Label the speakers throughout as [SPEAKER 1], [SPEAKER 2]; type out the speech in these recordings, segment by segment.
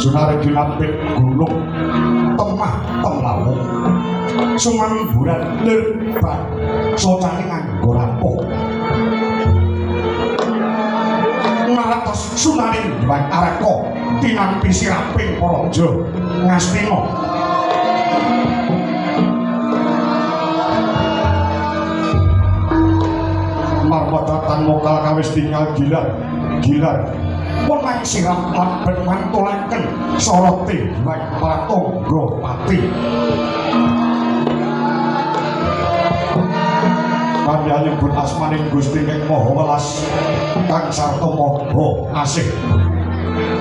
[SPEAKER 1] Sunare kinapit gunung temah temlawung sumamburan lirbat socane nganggo rapuh naratos sunare Hyang Areka tinampi siraping Paraja Ngastina marmadatan mokal kawis tinggal gilar Punang sirap labet mantulaken sorote Hyang Pratangga Pati Panjenenganipun asmaning Gusti Ing Maha Welas kang sarta maha asih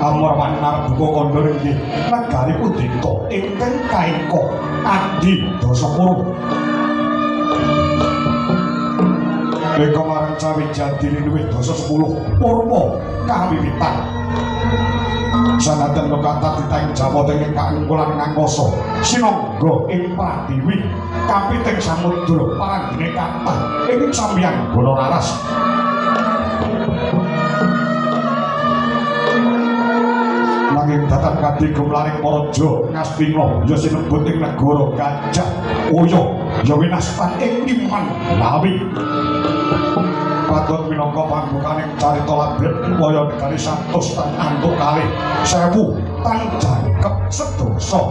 [SPEAKER 1] Amrawanar buka kandha inggih negari Udita ingkang kaengka Adi Dasapura Eka marang Cawijadi luwih dasa 10 purwa kawiwitan sanadyan lokata titaing Jawa ing kaungkulan ngangkasa sinangga ing Pradiwi kapiting samudra paranggene kathah ing samyang bala raras nanging datan kadigum laring Paraja Ngastina ya sinebut ing negara Gajah Oya ya winastan ing Liman Lawi patut minangka pambukaning carita labet waya negari santos tan antuk kalih 1000 tan jangkep sedasa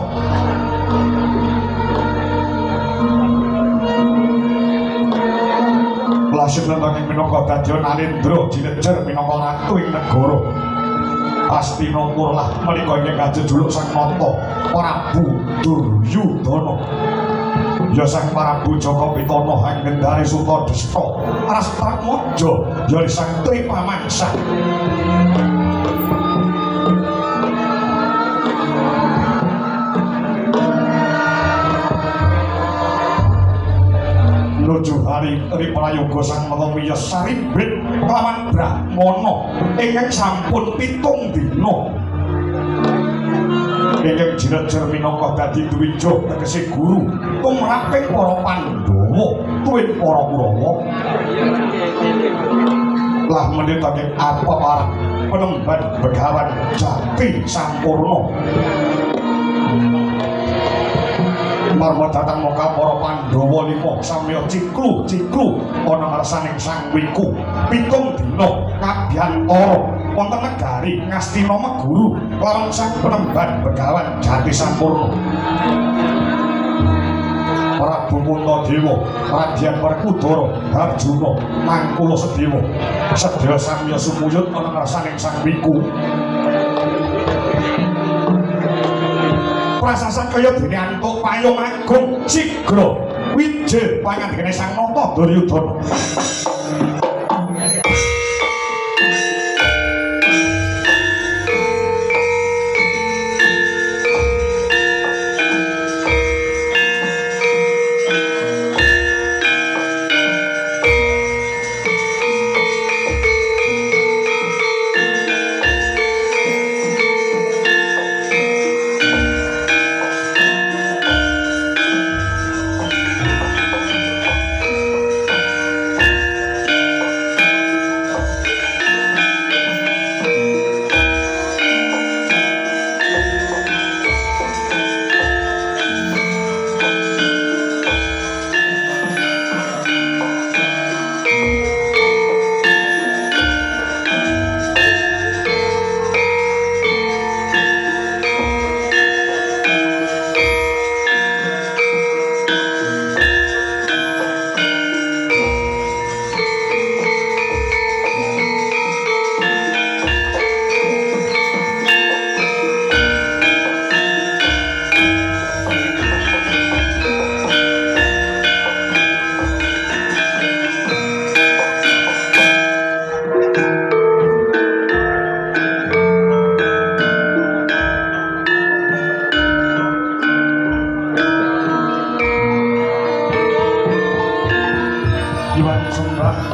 [SPEAKER 1] Lasih lembanging minangka dadya Nalendra jinejer minangka ratu ing negara Hastinapura menika ingkang kajejuluk Sang Nata Prabu Duryudana ya Sang Prabu Jaka Pitana Anggendari Sutadista Rastratmaja ya Sang Tripamangsa nuju hari riprayoga Sang Mahawiya Saribit kelawan Brahmana ingkang sampun 7 dina ingkang jinejer minangka dadi dwija tegese guru tumraping para Pandhawa tuwin para Kurawa lah menitake apa para penemban Begawan Jati Sampurna marma datang moga para Pandhawa 5 samya ciklu ana ngarsaning Sang Wiku 7 dina kabyantara wonten negari Ngastina Meguru lawan Sang Penemban Begawan Jati Sampurna Prabu Puntadewa Radyan Werkudara Arjuna Mangkula Sedewa sedaya samya sumuyut ana ngarsaning Sang Wiku prasasan kaya dene antuk payung agung sigra wije pangandikane Sang Nata Duryudana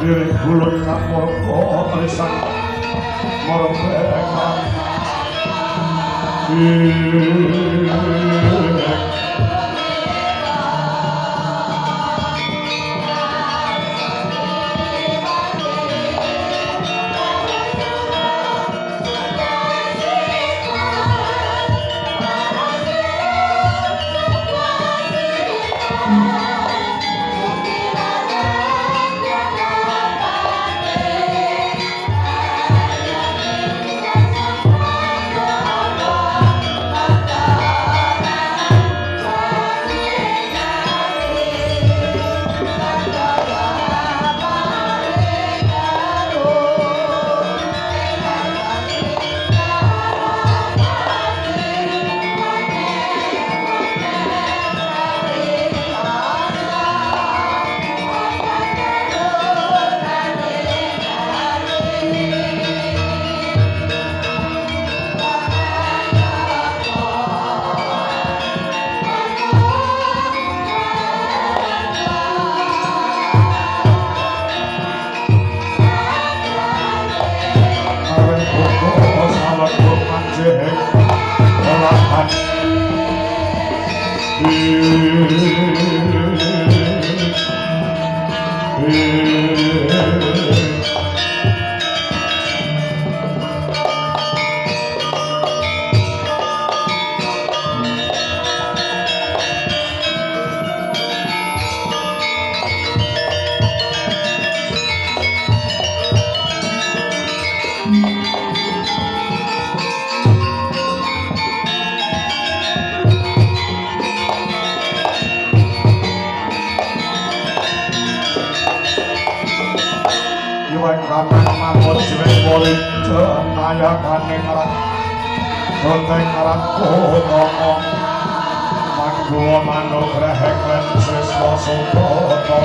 [SPEAKER 1] Diri gulung kapurko lisan merebekkan kapan kapan mamut jeneng murid ayakane karat roteng karat kotomo manggo manugrah klan siswa sutoto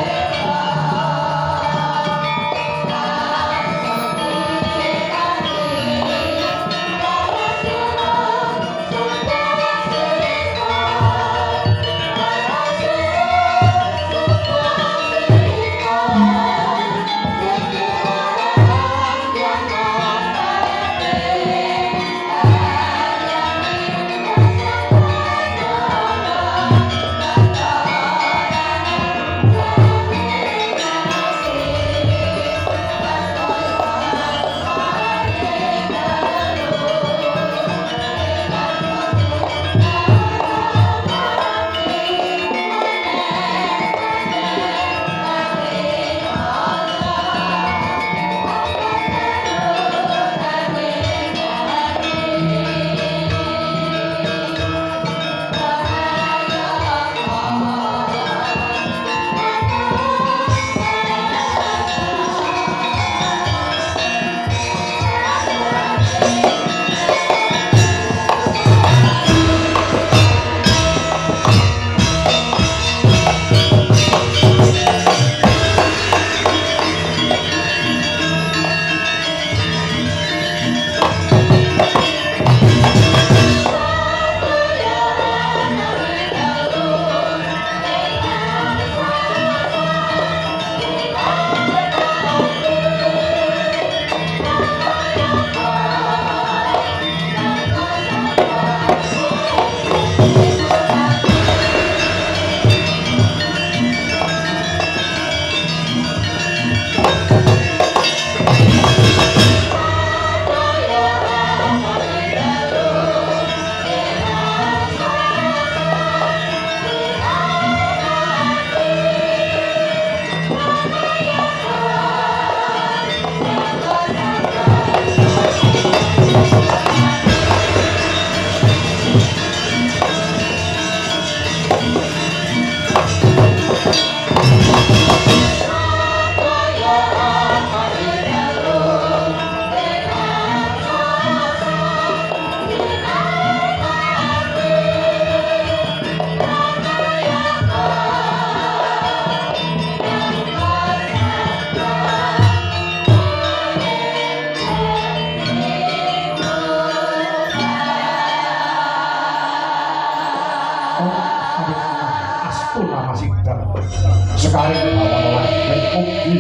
[SPEAKER 1] sekali lawan lan ugi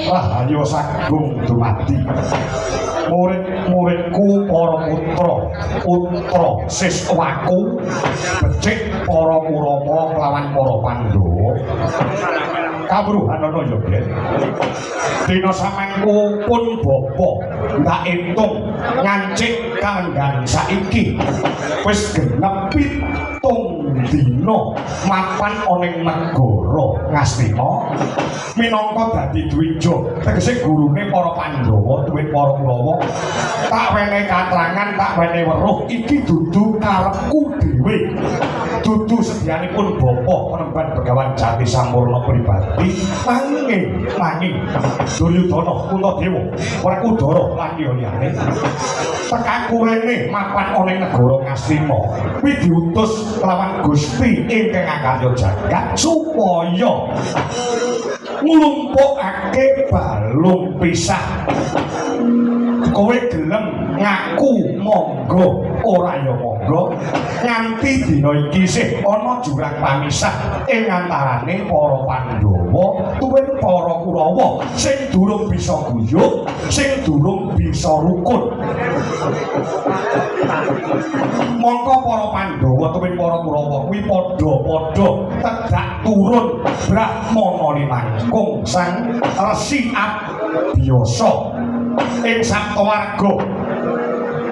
[SPEAKER 1] rahayu sagung dumadi murid-muridku para putra siswaku becik para Kurama kelawan para Pandhawa kawruhan ana ya Gen dina samengku pun bapa tak entung ngancik kanggan saiki wis genep 7 dina mapan oning negara Ngastina minangka dadi dwija tegese gurune para Pandhawa duwe para Kurawa tak wenehi katrangan tak wenehi weruh iki dudu karepku dhewe dudu sedyanipun bapa penemban Begawan Jati Sampurna pribadi nanging Duryudana Kuntadewa Werkudara lan liyane tekaku rene mapan oning negara Ngastina kuwi diutus lawan Gusti ingkang akarya jagat supaya nglumpukake balung pisah kowe gelem ngaku monggo ora ya monggo nganti dina iki isih ana jurang pamisah ing antarane para Pandhawa tuwin para Kurawa sing durung bisa guyub sing durung bisa rukun. Mongko para Pandhawa tuwin para Kurawa kuwi padha-padha tedak turun Brahmana linangkung sang Resi Abiyasa ing Saptawarga.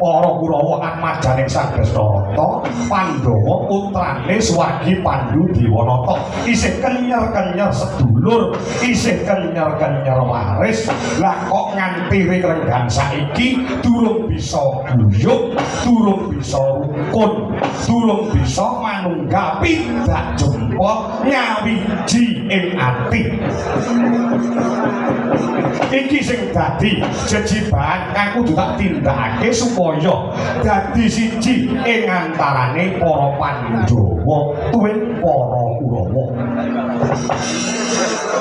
[SPEAKER 1] Para Kurawa atmajaning Sang Dastarata, Pandhawa putrane Swargi Pandhu Dewanata isih kenyer-kenyer sedulur, isih kenyer-kenyer waris. Lah kok nganti renggan saiki durung bisa guyub, durung bisa rukun, durung bisa manunggapi dak jempol nyawiji ing ati. Iki sing dadi jejibahan kang kudu tak tindakake supaya dadi siji ing antarane para Pandhawa tuwin para Kurawa.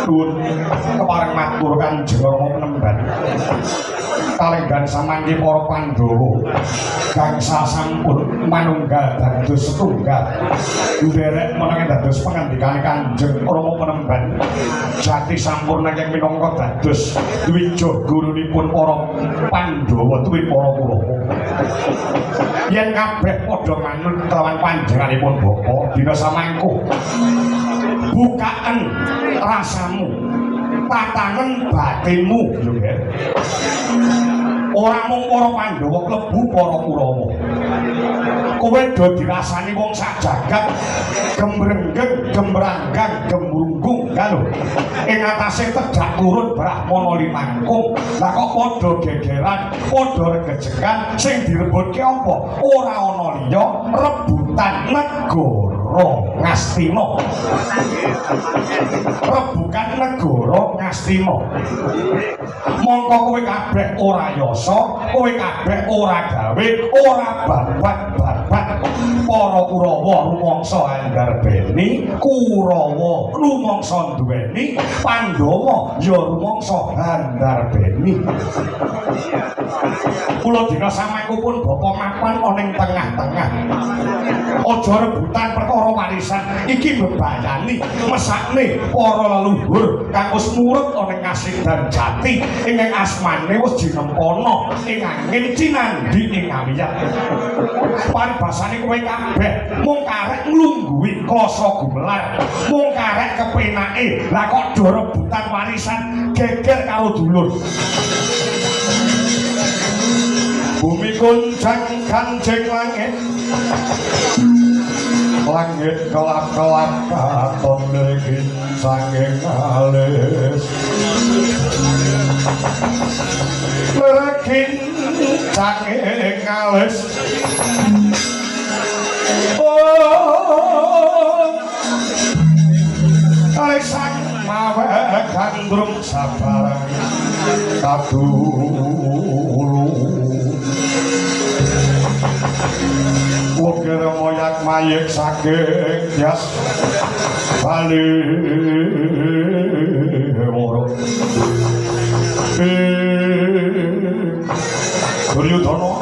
[SPEAKER 1] Nuwun kepareng matur Kanjeng Rama penemban. Kalenggan samangke para Pandhawa gangsa sampun manunggal dados setunggal. Nderek menangke dados pangandikane Kanjeng Rama penemban. Jati sampun nanging minangka dados dwija gurunipun para Pandhawa tuwin para Kurawa. Yen kabeh padha manut kelawan panjenenganipun Bapa dina samangku bukaan rasamu tatangen batinmu lho ya. Ora mung para Pandhawa klebu para Kurawa. Kowe do dirasani wong sak jagat gemrenggeng, gemranggang, gemrunggung lho. Ing atase tedak turun Brahmana linangkung. Lah kok padha gegeran, padha regejekan sing direbutke apa? Ora ana liya rebutan negara Ngastina. Rebukan negara Ngastina. Mongko kowe kabeh ora yasa, kowe kabeh ora gawe, ora babat-babat. Para Kurawa rumangsa andarbeni, Kurawa rumangsa duweni, Pandhawa ya rumangsa andarbeni. Kula dina samangku pun bapa mapan ana ing tengah-tengah. Aja rebutan perkara warisan iki mbebayani mesakne para leluhur kang wis murut ana ing Kasidhan Jati ing asmane wis jinempana ing angin cinandhi ing ngawiyat. Paribasane kowe kabeh mung karek nglungguhi klasa gumelar, mung karek kepenake. Lah kok do rebutan warisan geger karo dulur. Bumi goncang kancing langit, langit kelap-kelap katon legit sanging alis, legit sanging alis. Oh, alisan mawe gandrung sabarang kadulu. Wukir moyak mayik saking jas bali moro. Duryudana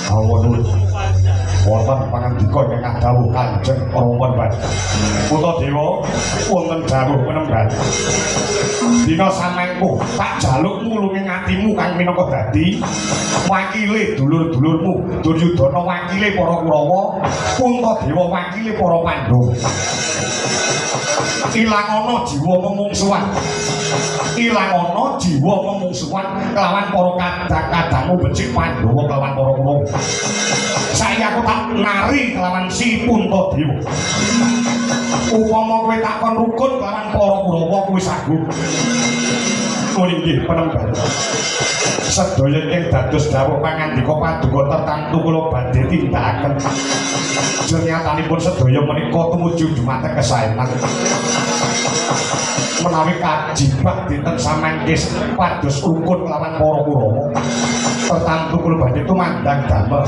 [SPEAKER 1] awan wonten pangandika ingkang dawuh Kanjeng Rama Puntadewa wonten dawuh penemban. Dina samangku tak jaluk mulunge atimu kang minangka dadi wakile dulur-dulurmu. Duryudana wakile para Kurawa, Puntadewa wakile para Pandhawa. Ilang ana jiwa memungsuhan, ilang ana jiwa memungsuhan kelawan para kadang-kadangmu becik Pandhawa kelawan para Kurawa. Saya aku tak nari kelawan si Puntadewa. Upama kowe takon rukun kelawan para Kurawa kuwi saguh. Nggih penemban. Sedaya ing dados dawuh pangandika paduka tertamtu kula badhe tindakaken. Jenyatanipun sedaya menika tumuju dumateng kesaenan. Menawi kajibah dinten samangke pados rukun kelawan para Kurawa. Tertamtu kula badhe tumandang damel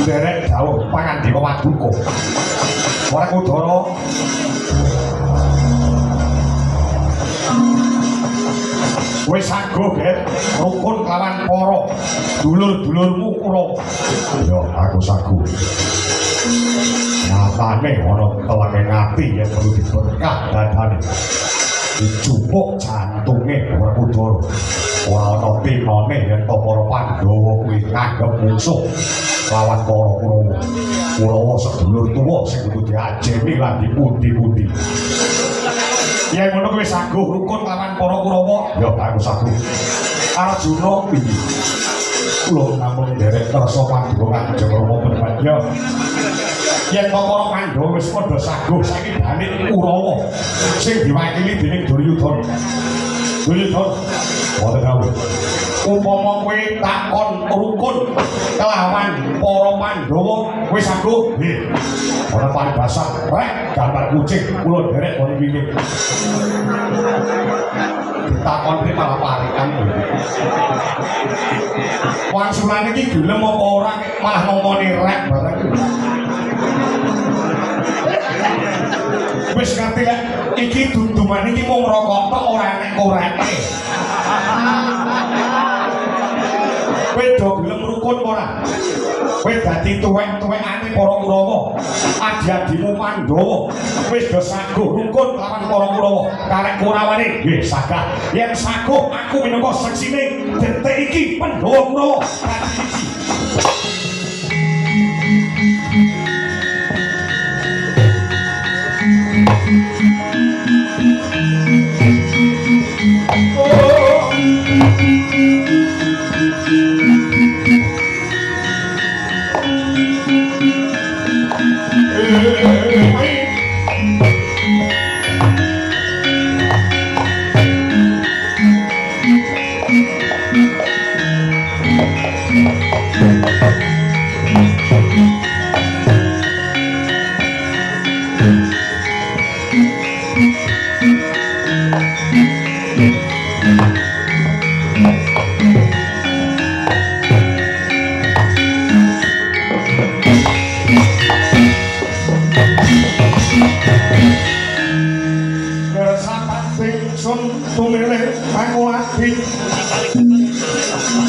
[SPEAKER 1] nderek dawuh pangandika paduka. Ora Kudara wis sago bet rukun lawan para dulur-dulurmu Kurawa. Ya aku sago. Nyatane ana telenging ati yen perlu diberkah dadane. Dicupuk jantunge Werkudara. Ora ana tinone yen para Pandhawa kuwi nganggep mungsuh lawan para Kurawa. Kurawa sedulur tuwa sing kudu diajeni lan dipundi-pundi. Yen ngono kuwi saguh rukun lawan para Kurawa, ya aku saguh. Arjuna piye? Kula namung nderek kersa Pandhawa Kanjeng Rama bener ya. Yen para Pandhawa wis padha saguh saiki balik Kurawa sing diwakili dening Duryudana. Duryudana wonten dawuh. Upama kowe takon rukun kelawan para Pandhawa wis saguh, nggih. Ana paribasa rek gambar kucing kula derek wonten iki. Ditakon iki malah parikan. Wangsulane iki gelem apa ora malah ngomongane rek bareng. Wis ngerti lek iki dunduman iki mung rokok tok ora enek koreke. Kowe do gelem rukun ora? Kowe dadi tuwek-tuwekane para Kurawa. Adi-adimu Pandhawa wis do saguh rukun lawan para Kurawa. Karek Kurawane nggih sagah. Yen saguh aku minangka seksine detik iki Pandhawa Kurawa.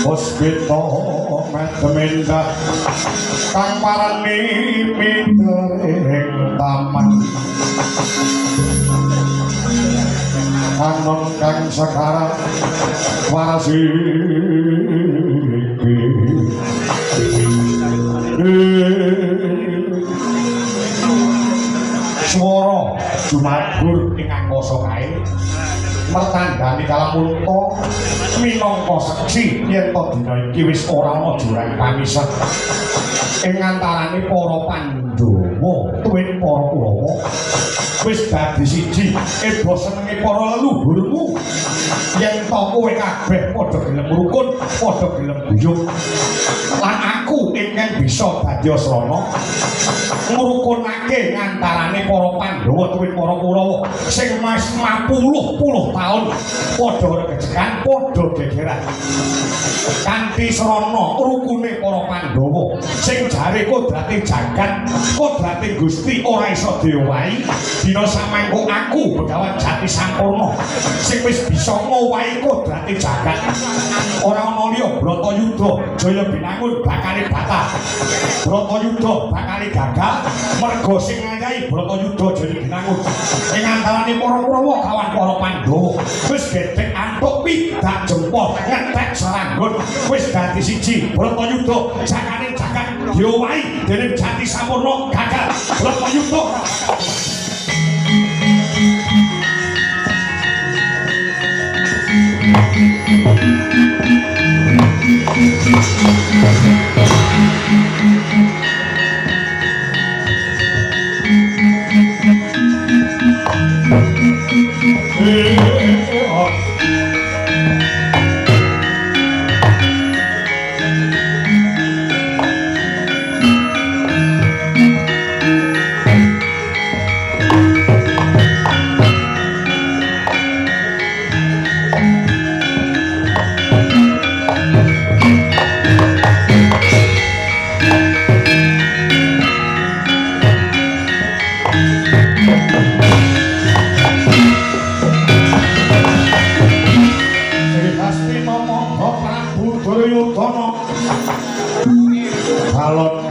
[SPEAKER 1] Hospita Medemenda kang parani mitering taman anon kang sekarang warasiki swara jumagur ing angkasa kae mertandani kalamunta minangka seksi yen to dina iki wis ora ana jurang pamisah ing antarane para Pandhawa tuwin para Kurawa wis dadi siji eba senenge para leluhurmu yen to kowe kabeh padha gelem rukun padha gelem guyub lan aku ingkang bisa dadi asrana ngrukunake ngantarane para Pandhawa tuwin para Kurawa sing mas 50 tahun padha regejekan padha gegeran kanthi srana rukune para Pandhawa sing jare kodrate jagat kodrate Gusti ora iso diowahi dina samangko aku Begawan Jati Sampurna sing wis bisa ngowahi kodrate jagat ora ana liya Bratayuda Jaya Binangun bakale batal Bratayuda bakale gagal merga sing ngayahi Bratayuda Jaya Binangun ing antarane para Kurawa kawan para Pandhawa wis gedhek antuk pidak jempol ngetek saranggon wis dadi siji Bratayuda jakane jagat diowahi dening Jati Sampurna gagal Bratayuda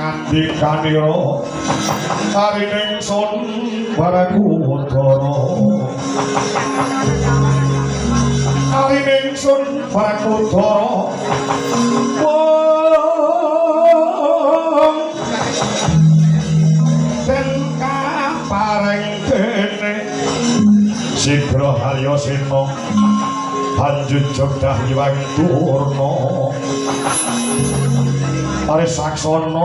[SPEAKER 1] pangandikanira arining sun Barakudara arining sun Barakudara wong den kapareng dene Sigra Haryasena Panjut Jogdah Hyang Durna Ari saksana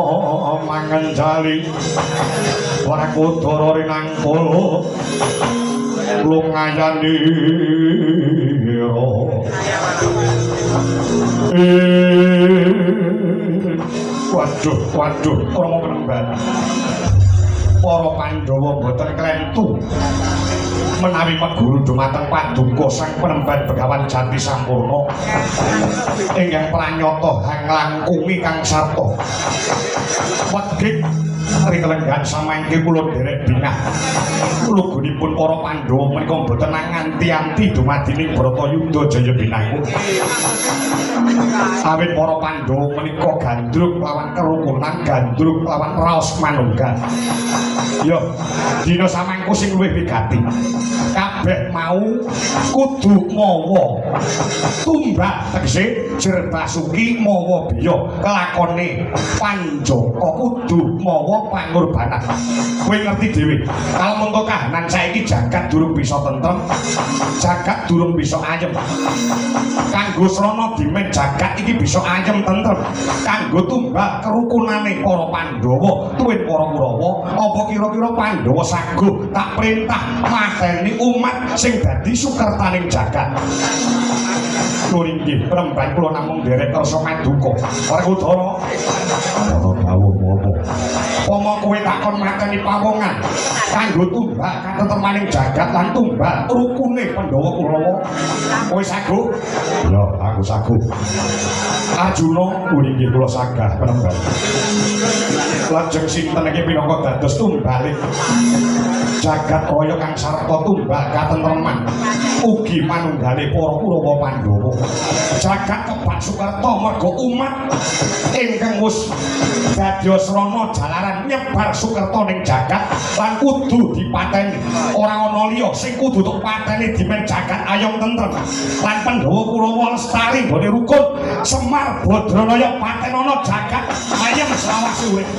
[SPEAKER 1] mangenjali Barakudara rinangkul lungayanira waduh krama penemban para Pandhawa boten klentu menawi meguru dumateng paduka sang penemban Begawan Jati Sampurna ingkang pranyata hanglangkungi kang sarta wedhik ringelenggan samangke kula derek binah lugunipun para Pandhawa menika boten nganti-anti dumadining Bratayuda Jaya binangun awit para Pandhawa menika gandrung lawan kerukunan gandrung lawan raos manunggal ya dina samangku sing luwih wigati kabeh mau kudu mawa tumbak tegese Jerbasuki mawa biya kelakone Panjaka kudu mawa pangorbanan kowe ngerti dhewe kalmonto kahanan saiki jagat durung bisa tentrem jagat durung bisa ayem kanggo srana dimen jagat iki bisa ayem tentrem kanggo tumbak kerukunane para Pandhawa tuwin para Kurawa apa kira-kira Pandhawa saguh tak perintah mateni umat sing dadi sukertaning jagat kula inggih perempuan kula namung derek kersa maduka Barakudara ana dawuh apa pomo kowe takon mateni pawongan kanggo tumbak katetremaning jagat lan tumbak rukune Pandhawa Kurawa kowe saguh ya aku saguh Arjuna kula inggih kula sagah penemban lajeng sinten iki minangka dados tumbalik jagat raya kang sarta tumbak katentreman ugi manunggale para Kurawa Pandhawa jagat kebak sukerta merga umat ingkang wis dadi srana jalaran nyebar sukerta ning jagat lan kudu dipateni ora ana liya sing kudu tuk pateni dimen jagat ayom tentrem lan Pandhawa Kurawa lestari nggone rukun Semar Badranaya patenana jagat ayem selawase urip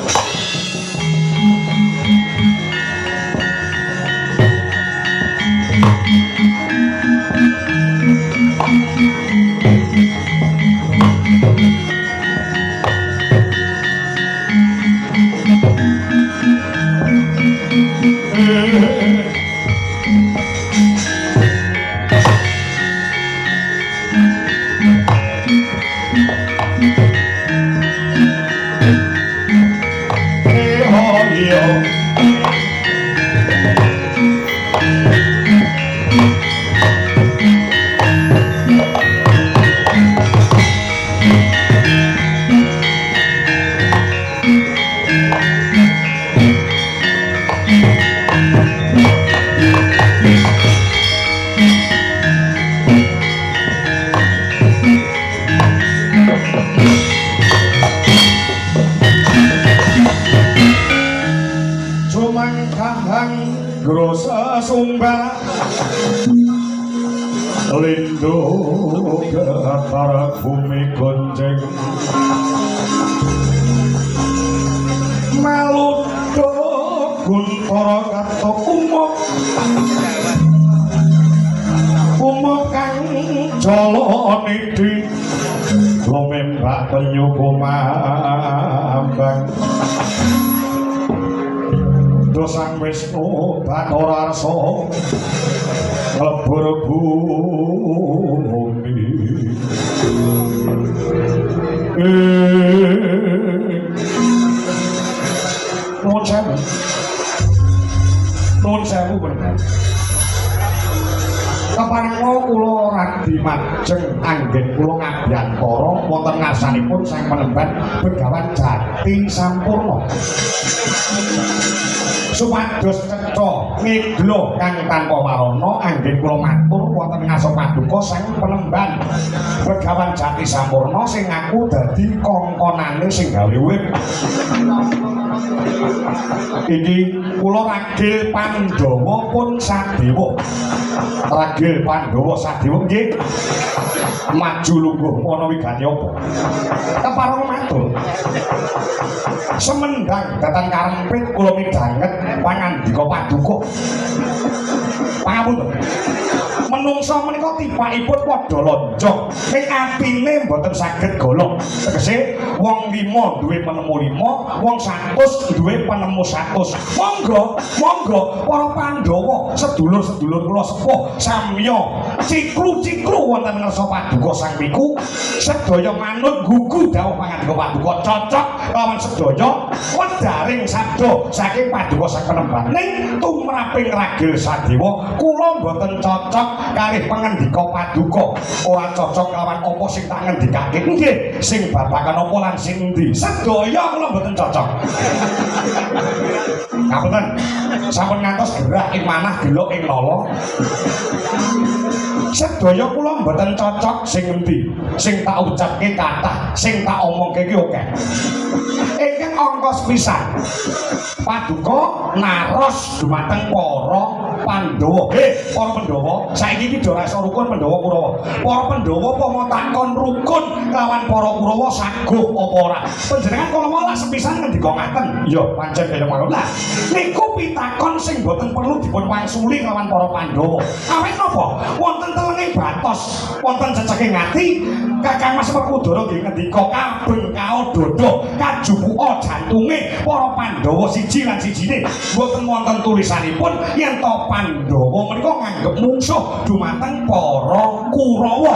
[SPEAKER 1] Sumba lindo para bumi gonceng maludo guntara katok umuk kang jala nidi lumembak penyu kumambang Dosang Wisnu Bathara Arsa lebur bumi nuwun sewu bener keparenga kula radi majeng anggen kula ngabiyantara wonten ngarsanipun sang penemban Begawan Jati Sampurna supados cetha ngeglo kang tanpa warana anggen kula matur wonten ngasa paduka sang penemban Begawan Jati Sampurna sing aku dadi kongkonane sing gawe urip iki kula ragil Pandhawa pun Sadewa ragil Pandhawa Sadewa nggih maju lungguh ana wigati apa kepareng matur semendang datan karempit kula midhanget pangandika paduka pangapunten menungsa menika tipakipun padha lonjong ing atine mboten saged golong tegese wong 5 duwe penemu 5 wong 100 duwe penemu 100 monggo para Pandhawa sedulur-sedulur kula sepuh samya ciklu-ciklu wonten ngarsa paduka sang Wiku sedaya manut gugu dawuh pangandika paduka cocok lawan sedaya wedaring sabda saking paduka sang penemban ning tumraping ragil Sadewa kula mboten cocok kalih pangandika paduka ora cocok lawan apa sing tak ngendikake nggih sing babagan apa lan sing endi sedaya kula mboten cocok kapunten sampun ngantos gerah ing manah gelok ing lala sedaya kula mboten cocok sing endi sing tak ucapke kathah sing tak omongke iki akeh ingkang angka sepisan paduka naros dumateng para Pandhawa para Pandhawa saiki iki do rasa rukun Pandhawa Kurawa para Pandhawa apa takon rukun lawan para Kurawa saguh apa ora panjenengan kala malah sepisan ngendika ngaten ya pancen kaya mawon lah niku pitakon sing boten perlu dipun wangsuli lawan para Pandhawa awet napa wonten telenge batos wonten ceceking ati Kakang Mas Werkudara nggih ngendika kabeng kao dodo kajupuka jantunge para Pandhawa siji lan sijine boten wonten tulisanipun yen to Pandhawa menika nganggep mungsuh dumateng para Kurawa.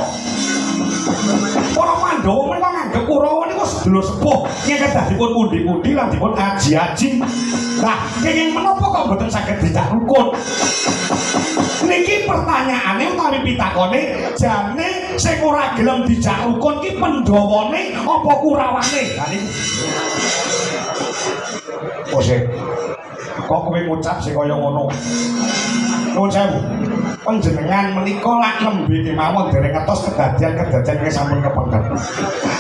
[SPEAKER 1] Para Pandhawa menika nganggep Kurawa niku sedulur sepuh yen kedah dipun pundi-pundi lan dipun aji-aji. Lah, kenging menapa kok mboten saged dicak rukun? Niki pertanyaane utawi pitakone jane sing ora gelem dicak rukun ki Pandhawane apa Kurawane? Lah niku. Ose. Kok kowe ngucap sing kaya ngono? Nuwun sewu. Panjenengan menika lak nembe kemawon dereng ngetos kedadian-kedadian nggih sampun kepengker.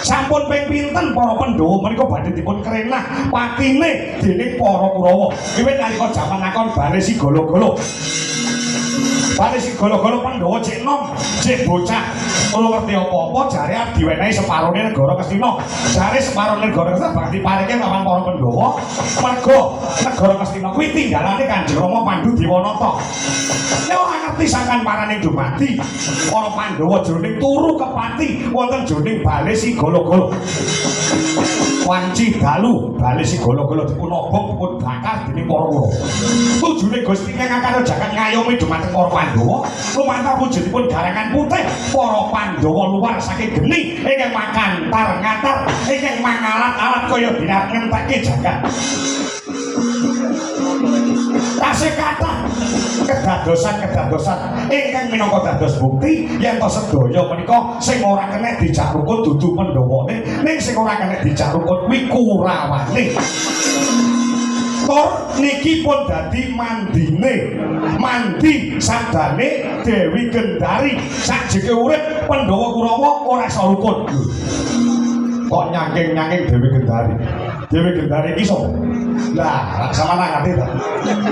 [SPEAKER 1] Sampun ping pinten para Pandhawa menika badhe dipun kerenah patine dening para Kurawa. Wiwit nalika jaman akon bale si golo-golo. Bale si golo-golo Pandhawa cek nom, cek bocah. Ora ngerti apa-apa jare arep diwenehi separone negara Kastina. Jare separone negara Kastina bakal dipareke lawan para Pandhawa. Mergo negara Kastina kuwi tinggalane Kanjeng Rama Pandhu Dewanata. Nek ora ngerti sangkan parane dumati, para Pandhawa jroning turu kepati wonten jroning bale si golo-golo. Wanci dalu bale si golo-golo dipun obong dipun bakar dening para Kurawa. Tujune Gusti ngakar jagat ngayomi dumateng para Pandhawa, lumantar wujudipun garangan putih para Pandhawa luar saking geni ingkang makantar ngatar ingkang mangalat-alat kaya binar ngenteke jagat. Tasih kathah kedadosan ingkang minangka dados bukti yen to sedaya menika sing ora kena dicak rukun dudu Pandhawane ning sing ora kena dicak rukun kuwi Kurawane. Tur niki pun dadi mandi sadane Dewi Gendari sajeke urip Pandhawa Kurawa ora isa rukun. Kok nyangking-nyangking Dewi Gendari. Dewi Gendari iki sapa? Lah, sampeyan ngerti ta?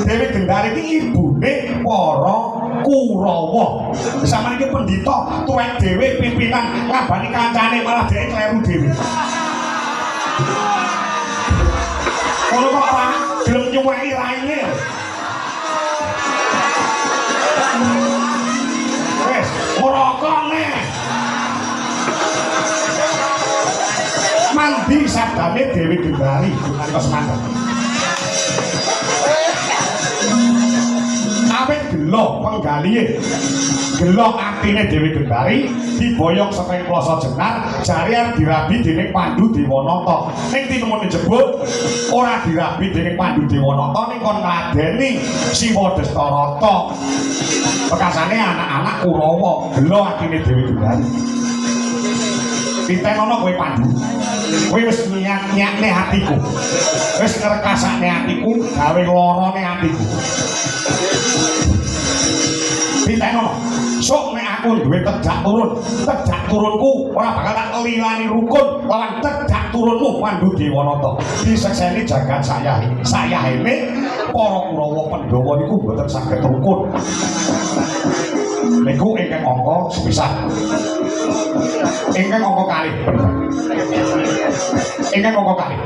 [SPEAKER 1] Dewi Gendari iki ibune para Kurawa. Sampeyan iki pendhita tuwek dhewe pimpinan ngabani kancane malah dhek kleru dhewe. Ono kok ora gelem nyuweki raine. Wes, merokone. Mandi sabdane Dewi Gendari nalika semanten. Awit gelo penggalihe gelo atine Dewi Gendari diboyong saka ing Plasa Jenar jare dirabi dening Pandhu Dewanata ning tinemune jebul ora dirabi dening Pandhu Dewanata ning kon ngladeni Siwa Destarata bekasane anak-anak Kurawa gelo atine Dewi Gendari pitenono kowe Pandhu kowe wis nyakne hatiku wis ngrekasane hatiku gawe lorone hatiku pitenono sok nek aku duwe tejak turunku ora bakal tak lilani rukun lawan tejak turunmu Pandhu Dewanata disekseni jagat sayahene para Kurawa Pandhawa niku mboten saged rukun niku ingkang angka sepisah ingkang angka kalih ingkang angka kalih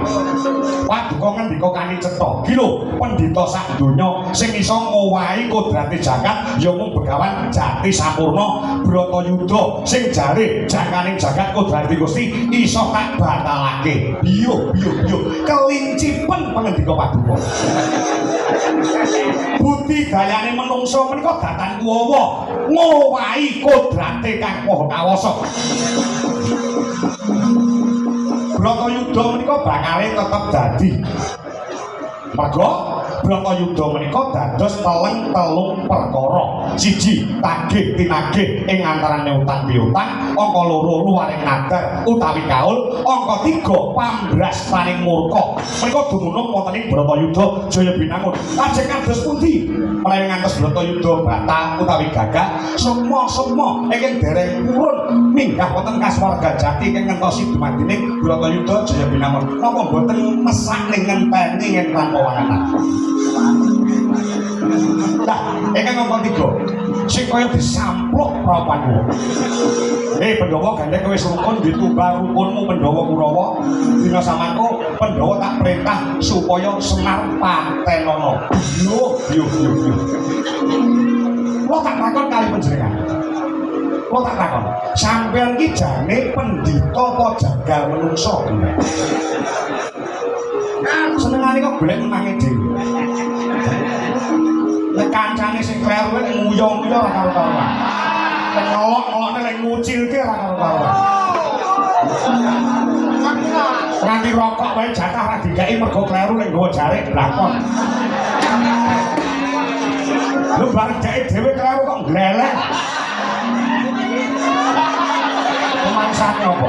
[SPEAKER 1] paduka ngendika kanicetha iki lho pendhita sak donya sing iso ngowahi kodrate jagat ya mung Begawan Jati Sampurna Bratayuda sing jare jangkaning jagat kodrate Gusti iso tak batalake biyo kelincipen pangendika paduka budidayane menungsa menika datan kuwawa ngowahi kodrate kang maha kawasa Bratayuda menika bakale tetep dadi merga Bratayuda menika dados telung perkara siji tagih tinagih ing antarané utang piutang angka loro luwaring nadar utawi kaul angka tiga pambras paring murka menika dumunung wonten ing Bratayuda Jaya Binangun lajeng kados pundi menawi ngantos Bratayuda bata utawi gagah semua ingkang dereng purun minggah wonten kasuwarga jati ingkang ngentosi dumadining Bratayuda Jaya Binangun napa boten mesak ning ngenteni ing tanpa wanganan nah, ingkang ngomong tiga sing kaya disampluk Prapanduwa Pandhawa gandeng kowe rukun ditumbal rukunmu Pandhawa Kurawa dina samangko Pandhawa tak perintah supaya Semar patenana yo lo tak takon kali panjenengan lo tak takon sampeyan iki jane pendhita apa jagal menungsa senengane kok golek menange dhewe nek kancane sing kleru nek nguyong-nguyong ora karo-karoan nek ngelok-ngelokne lek ngucilke ora karo-karoan nganti rokok wae jatah ora digawe mergo kleru nek nggawa jarik blakon lho bareng jake dhewe kleru kok glelek pemangsane apa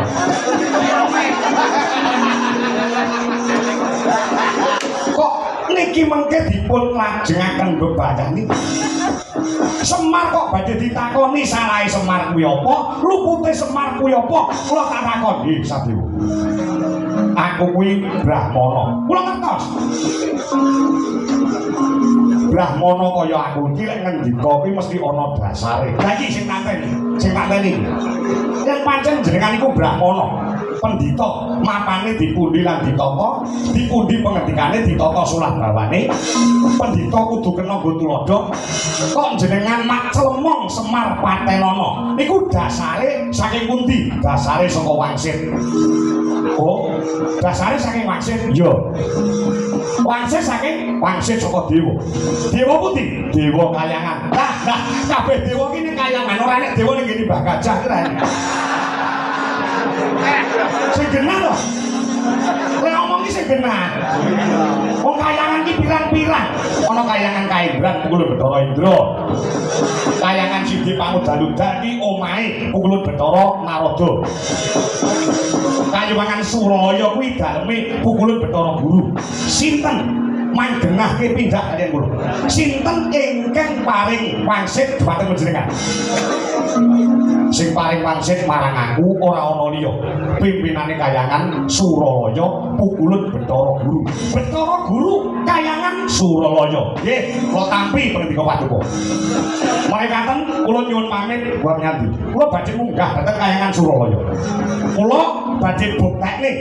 [SPEAKER 1] kok niki mengke dipun lajengaken bebayani Semar kok badhe ditakoni salahe Semar kuwi apa lupute Semar kuwi apa kula tak takoni Sadewa aku kuwi Brahmana kula ngertos Brahmana kaya aku iki lek ngendika kuwi mesti ana dasare lha iki sing pateni yen pancen jenengan iku Brahmana pendhita mapane dipundi lan ditata dipundi pengendikane ditata sulah bawane pendhita kudu kena nggo tuladha kok jenengan mak clemong Semar patenana niku dasare saking pundi dasare saka wangsit oh dasare saking wangsit iya wangsit saking wangsit saka dewa pundi dewa kayangan nah kabeh dewa ki ning kayangan ora nek dewa ning ngene Mbah Gajah ki sing genah lho lek ngomong ki sing genah wong kayangan ki pirang-pirang ana kayangan Kaendran Pukulun Bathara Indra kayangan Sidi Pangudaludha ki omahe Pukulun Bathara Narada Kayuwangan Suraya kuwi daleme Pukulun Bathara Guru sinten manggenahke pindhak kaliyan kula sinten ingkang paring wangsit dhumateng panjenengan sing paring wangsit marang aku ora ana liya pimpinane kayangan Suralaya Pukulun Bathara Guru kayangan Suralaya nggih kula tampi pangendika paduka mekaten kula nyuwun pamit buat nyandi kula badhe munggah dhateng kayangan Suralaya kula badhe buktekne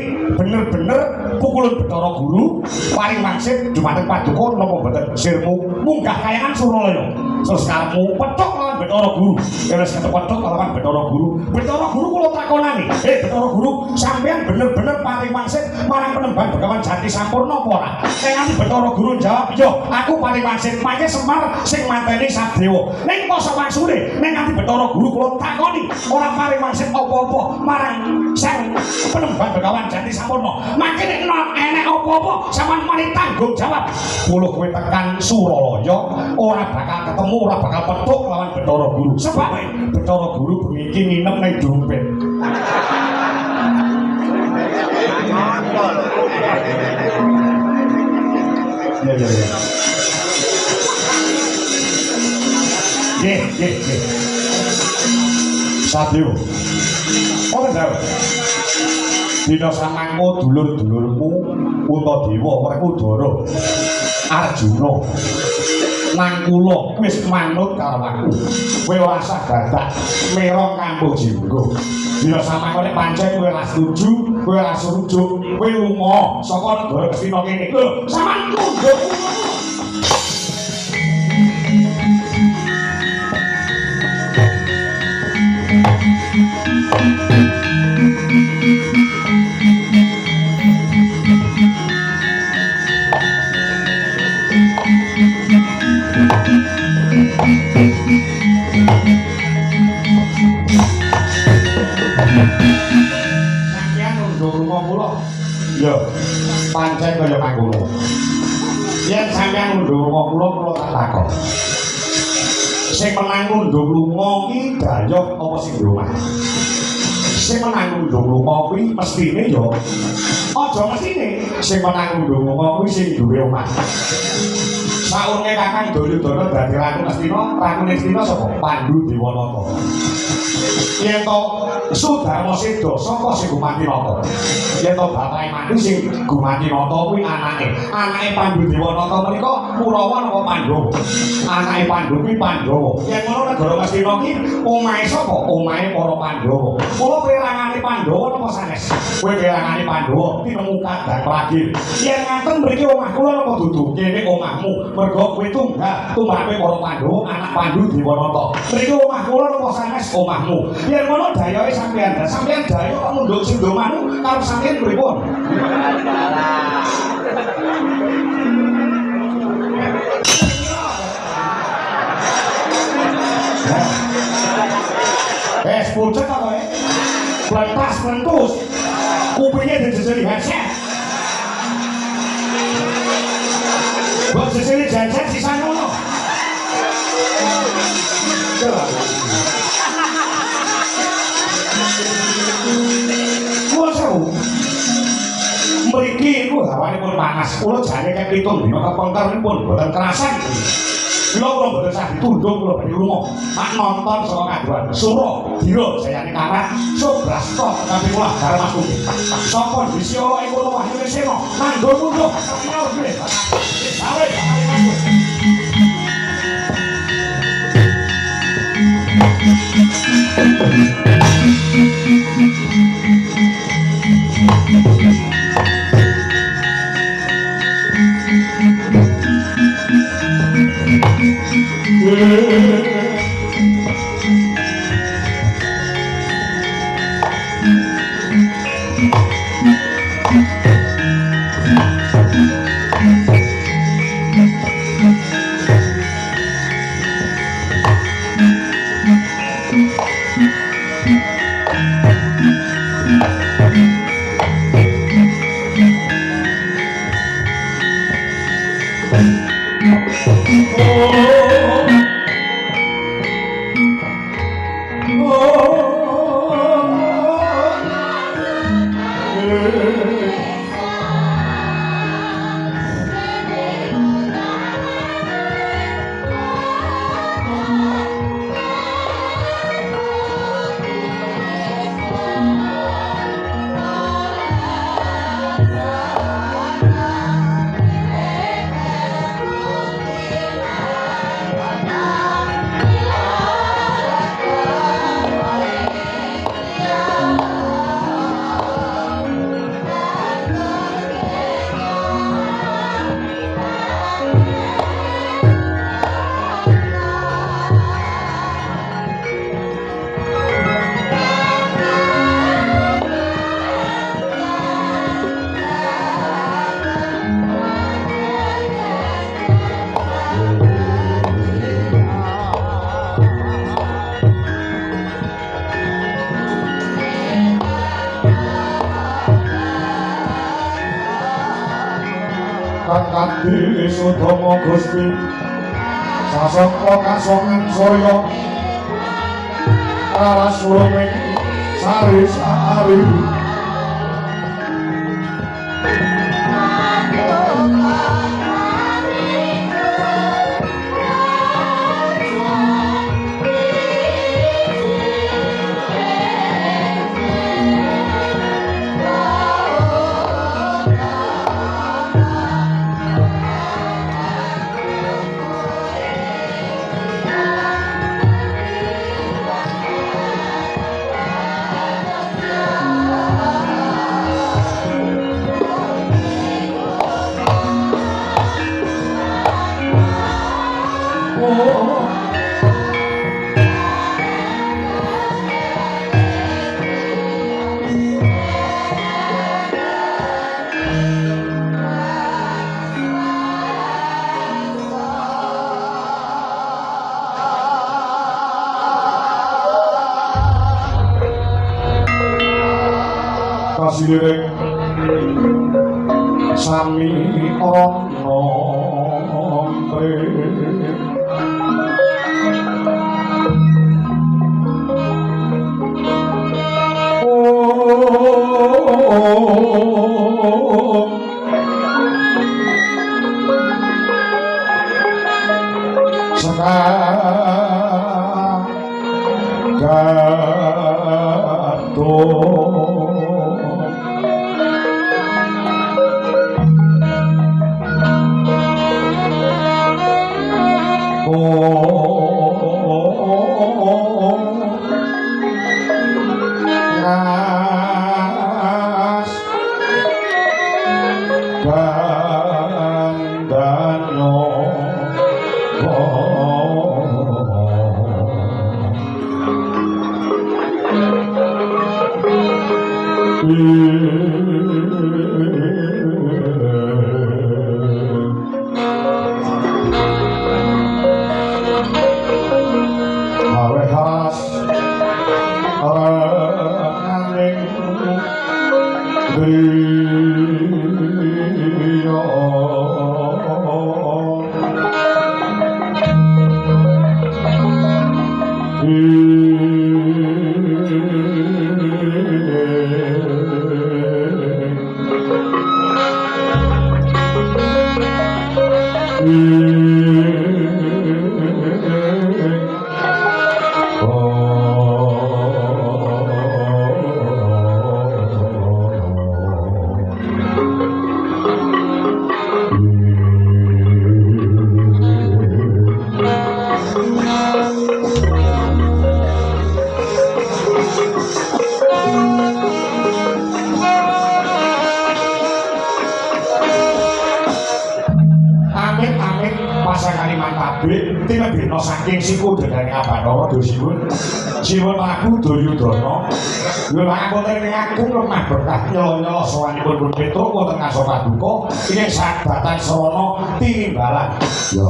[SPEAKER 1] bener-bener Pukulun Bathara Guru paring wangsit dhumateng paduka napa mboten sirmu munggah kayangan Suralaya terus karepmu petuk Bathara Guru. Wis ketepethuk kelawan Bathara Guru. Bathara Guru kula takonani, Bathara Guru, sampean bener-bener paling wangsit marang penemban Begawan Jati Sampurna apa ora?" Nek Bathara Guru jawab, "Yo, aku paling wangsit, mangke Semar sing mateni Sadewa." Ning koso wangsule, nek nganti Bathara Guru kula takoni, ora paling wangsit apa-apa marang sang penemban Begawan Jati Sampurna. Mangke nek enek apa-apa sampean mari tanggung jawab. Kula kowe tekan Suralaya ora bakal ketemu, ora bakal petuk lawan Bathara Guru. Sebab Bathara Guru bengi iki nginep ning dompet. Ya. Nggih. Sadewa. Ora dawa. Dina samangko dulur-dulurmu Untadewa, Werkudara, Arjuna nang kula wis manut karo aku. Kowe ora usah gadak mera Kambojingga. Dina samangko nek pancen kowe ora setuju, kowe ora surujuk, kowe lunga saka negara Kestina kene. Lho, sampean tunduk. Sampeyan nunduk lunga kula. Ya, pancen kaya mangkono. Yen sampeyan nunduk lunga kula tak takon. Sing menang nunduk lunga iki dayok apa sing omah? Sing menang nunduk lunga kuwi mestine ya. Aja mestine sing menang nunduk lunga kuwi sing duwe omah. Saurunge Kakang Duryudana dadi ratu Astina, ratu Astina sapa? Pandhu Dewanata. Yen to Sudarma Seda sapa sing Gumatinata? Yen to bapake mati sing Gumatinata kuwi anake. Anake Pandhu Dewanata menika Kurawa napa Pandhawa? Anake Pandhu kuwi Pandhawa. Yen ngono negara Astina iki omahe sapa? Omahe para Pandhawa. Kula pirangane Pandhawa napa sanes? Kowe pirangane Pandhawa tinemu kadang ragil. Yen ngaten mriki omah kula napa dudu? Kene omahmu. Mergo kowe tunggal tumrapé para Pandhawa, anak Pandhu Dewanata. Mriki omah kula napa sanes omahmu. Yen ngono dayoke sampeyan, sampeyan dayo kok mundhuk sing domanu karo sampeyan pripun? Pucet ta kowe? Plentas-plentus. Kupinge dijejeli headset. Mbok jejeli jajan sisan ngono. Kula sewu. Mriki iku hawanipun panas. Kula jane kek 7 dina kepengkeripun boten kerasan. Kula boten sah ditunduk kula badhe lunga. Tak nonton saka kaduan Sura Dira Jayane Karat Subrasta tapi kula gareng Mas Kuwi. Sapa disi ora ing kono Wahyu Sena nanggo tunduk sampeyan nggih. Awet Adi Sutomo Gusti Sasongko Kasongan Surya Raras Luming Sari Sari Lirik sami ana saking siku dedane Abhanawa dosiwun siwun laku Duryudana lho ngapunten ing aku lemah berkah nyala-nyala sawanipun pun Petruk wonten ngaso paduka ing sabatan srana timbalan ya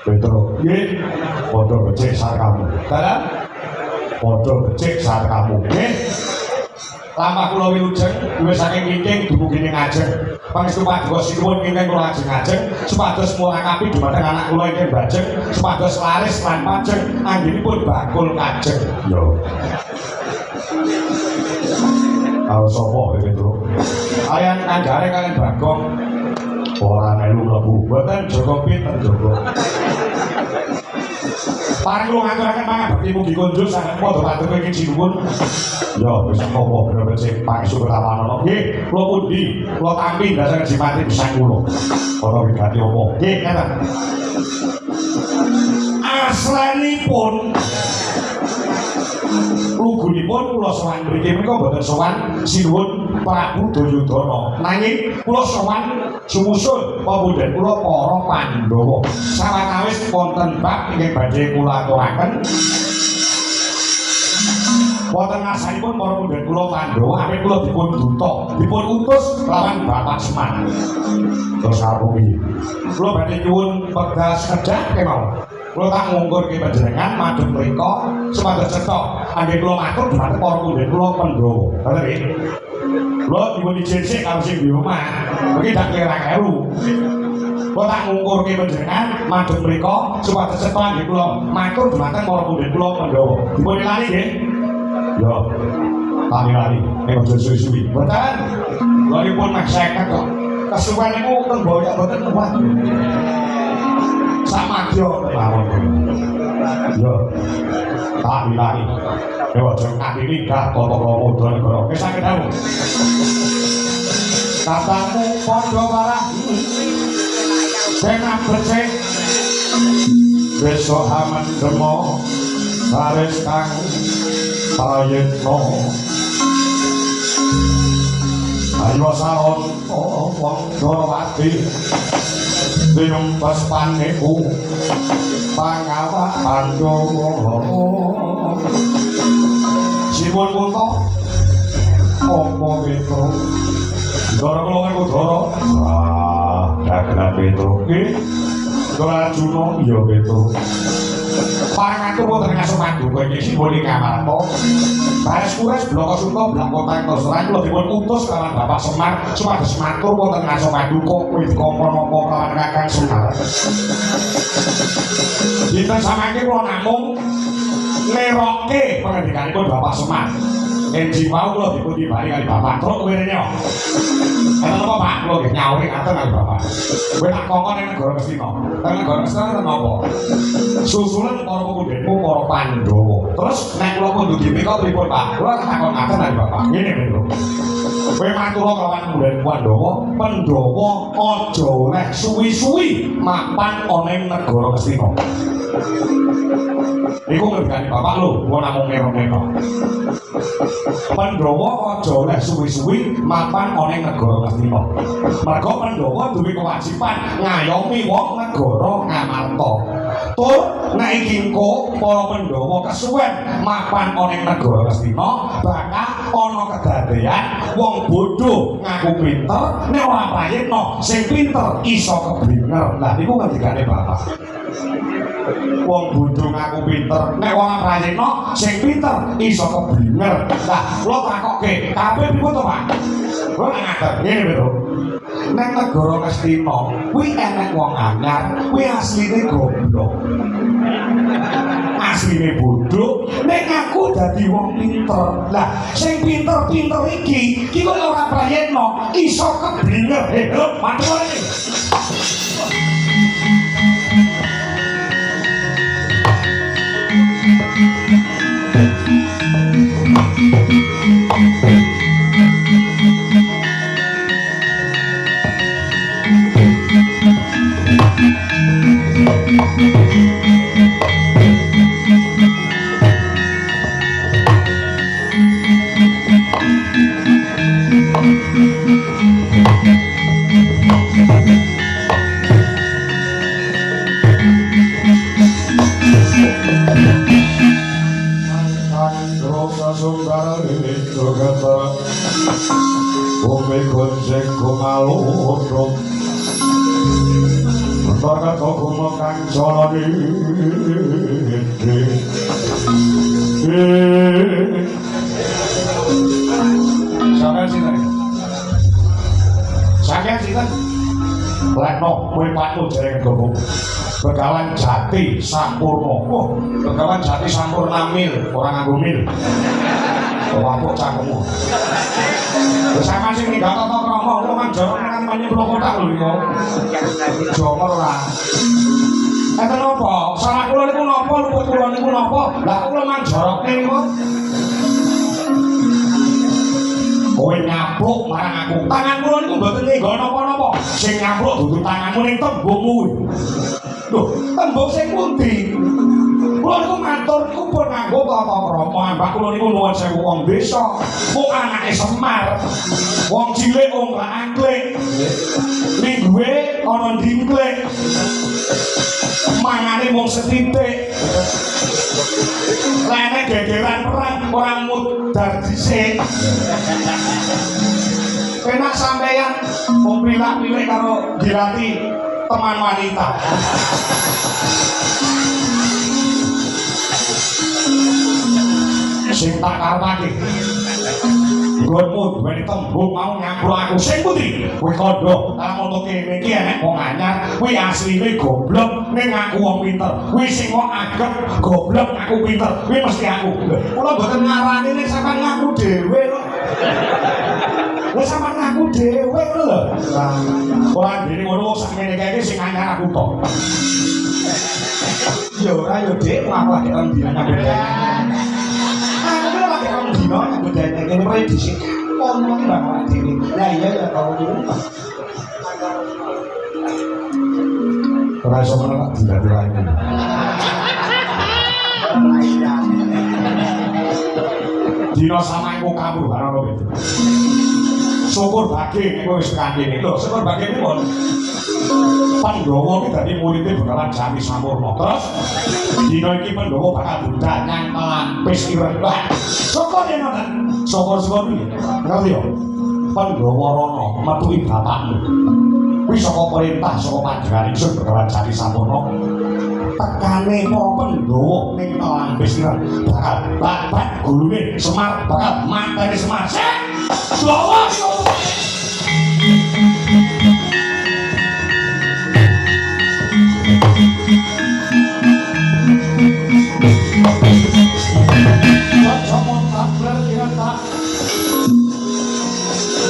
[SPEAKER 1] Petruk nggih padha becik sarkamu dalam padha becik sarkamu nggih lamah kula wilujeng wiwit saking wingking dumugi ing ajeng pangestu paduka sinuwun ingkang kula ajeng-ajeng supados mulakapi dhumateng anak kula ingkang bajeng supados laris lan pajeng anggenipun bakul kajeng yo Kalau sapa Petro ayan kanggare kalian Bagong ora melu mlebu mboten Joko pinten Joko Parang lu ngaturaken mangabekti mugi kunjul sanget padha patur ing sinuwun. Ya wis apa bener sing Pak Sukertawana. Nggih, kula pundi? Kula tampi dasar jimati pisan kula. Ana wigati apa? Nggih, ngaten. Aslanipun lugunipun kula sowan mriki menika boten sowan sinuwun Prabu Duryudana. Nanging kula sowan sumusul pamundhen kula para Pandhawa. Sawetawis wonten bab ingkang badhe kula aturaken. Wonten ngarsanipun para pamundhen kula Pandhawa awit kula dipun duta, dipun utus lawan Bapak Semar. Terus apa piye? Kula badhe nyuwun wekdal sekedhap kemawon. Kula tak ngungkurke panjenengan madhep mrika supados cetha anggen kula matur dhumateng para pundhen kula Pandhawa. Ngoten nggih. Lo dipun ijensik karo sing di omah. Iki dak kira keru. Kula tak ngungkurke panjenengan madhep mriku supados sepan nggih kula matur dhumateng para pundhen kula Pandhawa. Dipun ilani nggih. Yo. Tak ilani nek aja suwi-suwi. Mboten. Kula nipun mek 50 kok. Kesuwen niku teng boyok mboten kuat. Samadya mawon. Yo. Tak ilani. Nek aja nganti nikah tata-tata modal negara. Wis saged dawuh. Katamu padha warah Sena bersih besok aman demo baris kang prayitno ayo saon wong Dorowati dinumpes paniku pangawa Pandhawa Simun Kunto apa itu Doro kula niku Doro dagelan Petro nggih. Dora Juno iya Petro. Pangatur wonten ngaso manduka iki sipun Ngamarta. Baris kures bloko Sunta blak kota Tosran kula dipun utus kalian Bapak Semar supados matur wonten ngaso manduka kuwi dikompo napa kalian Kakang Semar. Dinten samangke kula namung nerokke pangandikanipun Bapak Semar. Enji mau kula dipun tibani kali Bapak truk wirene. Ana apa Pak kula nggih nyawuri ngaten kali Bapak. Kowe tak kongkon ning negara Mestina. Nang negara Mestina napa? Susulan para pemudhenmu para Pandhawa. Terus nek kula pun dugi mriko pripun Pak? Kula takon ngaten kali Bapak. Ngene lho. Kowe matur kelawan pemudhen Pandhawa, Pandhawa aja oleh suwi-suwi mapan ana ing negara Mestina. Iku ngerti Bapak lho, kula namung ngerok-ngerok. Pandhawa aja oleh suwi-suwi mapan ana ing negara Ngastina. Merga Pandhawa duwe kewajiban ngayomi wong negara Ngamarta. Tur nek iki engko para Pandhawa kesuwen mapan ana ing negara Ngastina, bakal ana kedadean wong bodho ngaku pinter, nek ora prayitna sing pinter iso keblinger. Lah niku ngendikane Bapak. Wong bodho ngaku pinter, nek wong prayitna sing pinter iso keblinger. Lah kula takokke, kabeh pripun to, Pak? Kula ngaten, ngene lho. Nek negara Ngastina kuwi enek wong anyar, kuwi asline goblok. Asline bodho, nek ngaku dadi wong pinter. Lah sing pinter-pinter iki kok ora prayitna iso keblinger. Lho, matur iki. Begawan Jati Sampurna. Oh, Begawan Jati Sampurna mil, ora nganggo mil. Wapuk cangkemmu. Sama sing ninggal tata krama, kula mang jorok nang menyang kotak lho niku. Jomor ora. Enten napa? Salah kula niku napa, luput kula niku napa? Lah kula mang jorokne niku. Kowe nyapluk marang aku. Tangan kula niku mboten ninggal napa-napa. Sing nyapluk dudu tanganmu ning tembungmu. Loh, tembung sing pundi? Kula niku matur niku pun nganggo tata krama. Mbak kula niku nuwun sewu wong desa, mung anake Semar. Wong cilik wong ra angklik. Ning duwe ana ndingklik. Mangane mung setitik. Lene gegeran perang ora mudar dhisik. Penak sampeyan mung pilak-pilik karo dilati teman wanita. Sing tak karepake Gonmu duweni tembung mau nyambur aku sing pundi? Kowe kandha lamun kene iki enek wong anyar, kuwi asline goblok ning aku wong pinter. Kuwi sing wong ageng goblok aku pinter. Kuwi mesti aku. Kula mboten ngarani nek sampean ngaku dhewe lho. Wis sampean ngaku dhewe lho. Ora dene ngono sak ngene iki sing anyar aku tok. Yo ora yo Dik, aku lagi orang dina bedane. Aku lagi orang dina bedane kene wae dhisik. Ngomong iki bakal dhewe. Lah iya ya tau ngono. Ora iso meneng dina-dina iki. Dina sama iku kamu karo ono itu. Syukur bagi nek wis kandhene. Lho, syukur bagi iki mon. Pandhawa iki dadi muridé bakalan Jati Sampurna. Terus dina iki Pandhawa bakal budal nyangkelan pis ireng. Lah, syukur yen ngoten. Syukur-syukur iki. Ngerti yo? Pandhawa rono metuhi bapakmu. Kuwi saka perintah saka panjenengan ingsun bakalan Jati Sampurna. Tekane para Pandhawa ning talang pis ireng bakal babat gulune Semar bakal mateni Semar. Dawa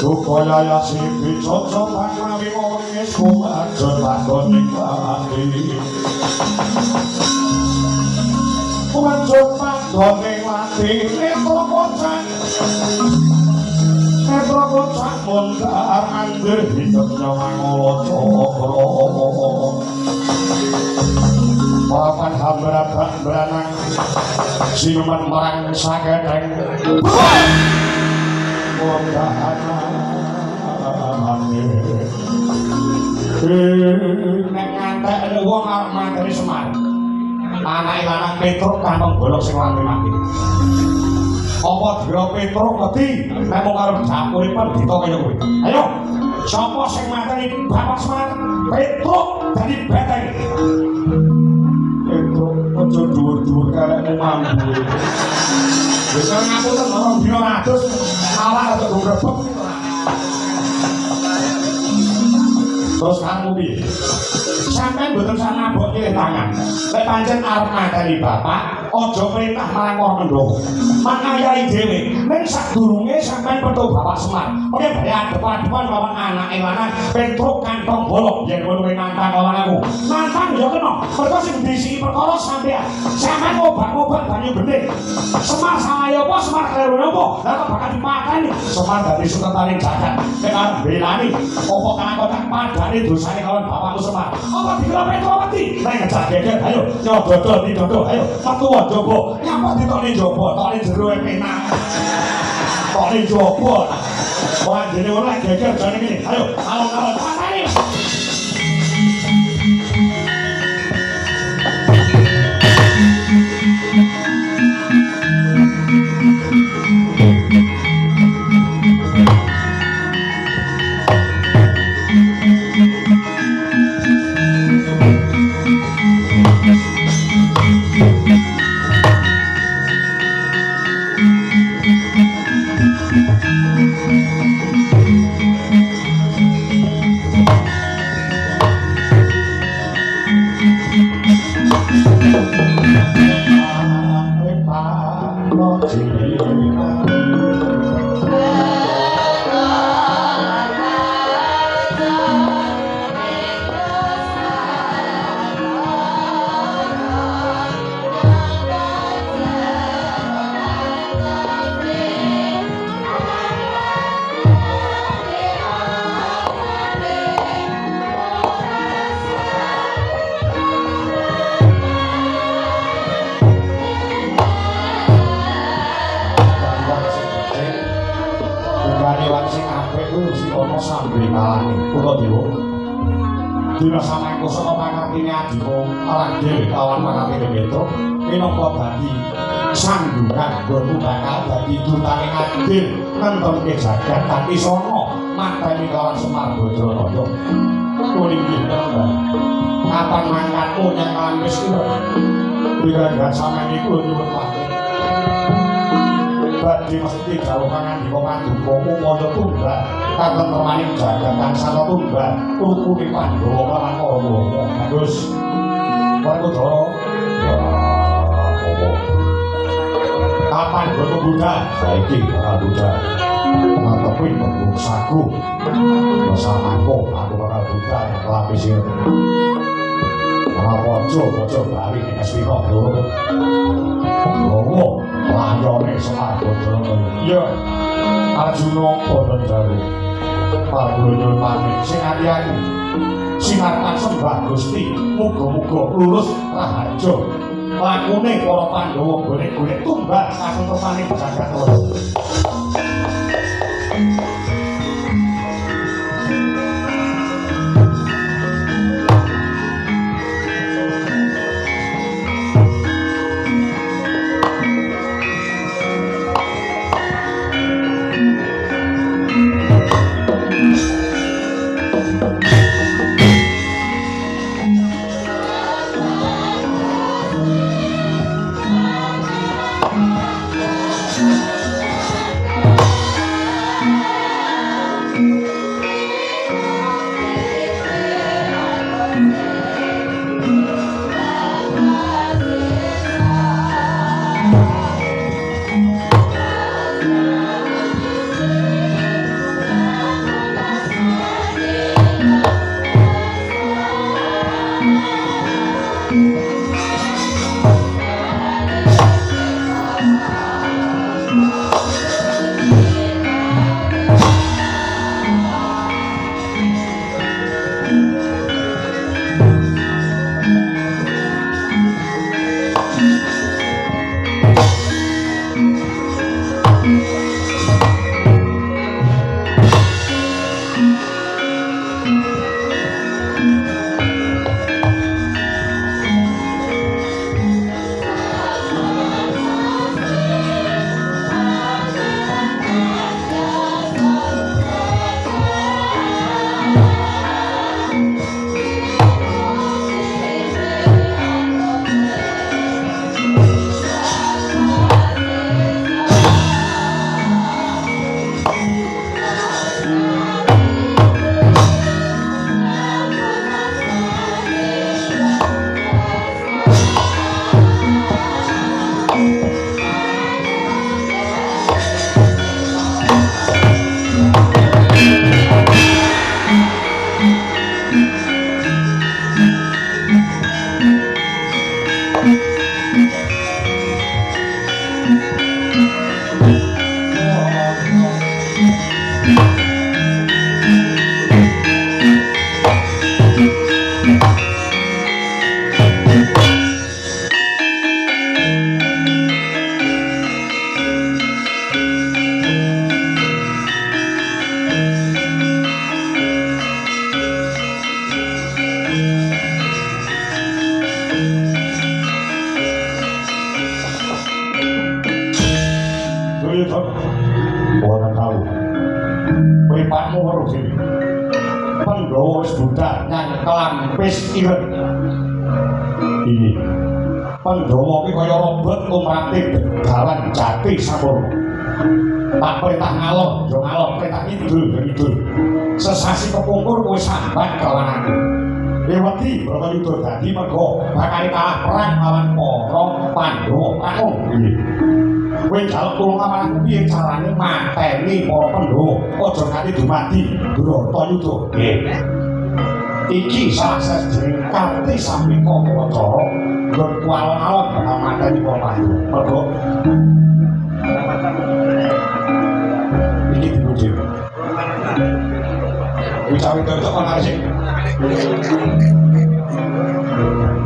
[SPEAKER 1] Supaya ya sipi cocok pangawi wongis kumajon pakoning pati kumajon pakoning pati netro kocak mondar andir hidupnya mangolo cokro papan hambarat beranang sinuman marang sagedeng mondar nek ngantek wong arep mateni Semar. Anake lanang Petruk kantong bolong sing mati. Apa dira Petruk wedi nek mung arep japure pendhita kaya kowe. Ayo, sapa sing mateni Bapak Semar? Petruk dadi beteng. Petruk aja dhuwur-dhuwur karek mambu. Wis ngapunten orang dina ratus awak rada grebek. Terus kamu piye? Sampeyan mboten sak nabok nyilih tangan. Nek pancen arep mateni bapak, aja perintah marang para Pandhawa. Mangayai dhewe. Ning sadurunge sampeyan petuk Bapak Semar. Oke, bayar depan-depan lawan anake lanang Petruk kantong bolong yen kowe nantang lawan aku. Nantang ya kena. Mergo sing disiki perkara sampeyan. Sampeyan obat-obat banyu bening. Semar saya apa Semar kleru apa? Lah kok bakal dipateni. Semar dadi suketane jagat. Nek arep belani apa kang-kang padane dosane kawan bapakmu Semar. Apa dikira Petruk wedi? Nek ngejak geger ayo nyododol didodo ayo metu njaba. Nyapa ditokne njaba, tokne jero penak. Tokne njaba. Wah dene ora geger jane iki. Ayo alon-alon pateni. Dina samang kusana pangartine adhiku Arangil kawan pangartine Petruk minangka dadi sandungan nggonku bakal dadi dutane adil nentemke jagat kanthi sono mateni kawan Semar Bajranaya. Kuwi iki tenan. Kapan mangkatmu nyang wis kira. Pirangan samang iku nyuwun pati. badhe mesti dawuh pangandika Paduka upaya tunggal katentremaning jagat tansah tunggal rukune Pandhawa lan Kurawa. Bagus. Werkudara. Ya. Kapan boten budal? Saiki ora budal. Ngatepi tembung saku. Masa mangko aku bakal budal lapis iki. Ora pojo bali nek Aswira lho. Lowo layone Semar Badrana. Iya. Arjuna boten dalu. Panggonya panik sing ati-ati. Sinarpan sembah Gusti, muga-muga lulus raharja. Lakune para Pandhawa golek-golek tumbal katentremaning jagat raya. Pandhawa ki kaya robot umrate begawan jati sampurna. Tak perintah ngalor, yo ngalor, perintah idul. Sesasi kepungkur kowe sambat kawan aku. Lewati Bratayuda dadi mergo bakal kalah perang lawan para Pandhawa. Aku piye? Kowe jaluk tulung lawan aku piye carane mateni para Pandhawa? Aja nganti dumadi Bratayuda. Nggih. Iki salah sajining kanthi sampika Bathara nggon kuwal-alon bakal mateni para Pandhawa. Mergo iki dipuji. Ucawi untuk mana sih?